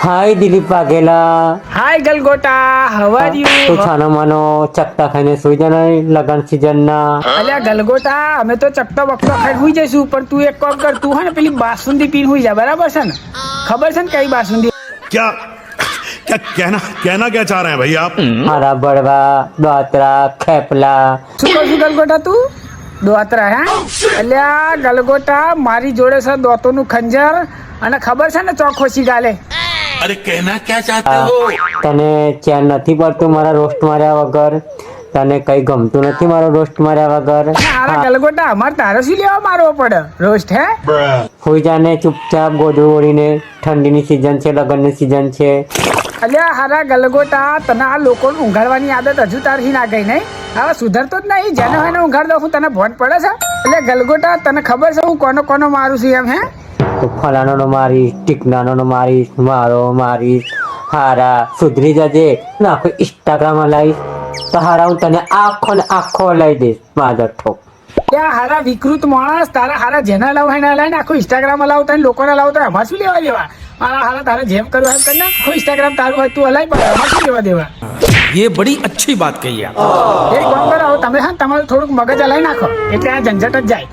હાય Dilip Vaghela. Hi ગલગોટા, how are તું you? છાનો માનો ચકતા ખાઈને સુઈ જા ને લગન સીઝન ના. અલ્યા ગલગોટા, અમે તો ચકતો બકતો ખાઈ હુઈ જઈશું, પણ તું એક કામ કર, તું હે ને પેલી બાસુંદી પીને હુઈ જા, બરાબર છે ને? ખબર છે ને કઈ બાસુંદી? क्या क्या कहना कहना क्या चाह रहे हैं भाई आप? હારા બળવા દોતરા ખેપલા. શું કહું છું ગલગોટા તું? દોતરા હે? અલ્યા ગલગોટા, મારી જોડે છે દોતોનું ખંજર, અને ખબર છે ને ચોખોસી ગાલે. अरे कहना क्या चाहते हो? તને ચેન નથી પડતું મારા રોસ્ટ માર્યા વગર? તને કઈ ગમતું નથી મારો રોસ્ટ માર્યા વગર? હારા ગલગોટા, અમારે તારે શું લેવા મારવો પડે રોસ્ટ હે? સુઈ જાને ચૂપચાપ ગોદડું ઓળીને. ઠંડીની સીઝન છે, લગનની સીઝન છે. અલ્યા હારા ગલગોટા, તને આ લોકોને ઊંઘાડવાની આદત હજુ તારથી ના ગઈ નહીં? હવે સુધરતો જ નહીં. જેને હોય ને ઊંઘાડ દઉં, તને ભોન પડે છે? એટલે ગલગોટા, તને ખબર છે હું કોનો કોનો મારું છું એમ? હે તો ફલાનો નો મારીશ, ટીકનાનો નો મારીશ, મારો મારીશ. હારા સુધરી જજે. નાખો ઇન્સ્ટાગ્રામમાં લાવીશ તો હારા હું તને આખો ને આખો લઈ દઈશ માધર ઠોક. ત્યાં હારા વિકૃત માણસ, તારા હારા જેના લાવ હોય એના લઈને આખું ઇન્સ્ટાગ્રામમાં લાવ, તને લોકોને લાવ તો એમાં શું લેવા દેવા? મારા હારા તારે જેમ કરવું એમ કરી નાખ. આખું ઇન્સ્ટાગ્રામ તારું હોય તું હલાય, પણ એમાં શું લેવા દેવા? ये बड़ी अच्छी बात कही आप. એક કામ કરો, તમે હા તમારું થોડુંક મગજ હલાઈ નાખો એટલે આ ઝંઝટ જ જાય.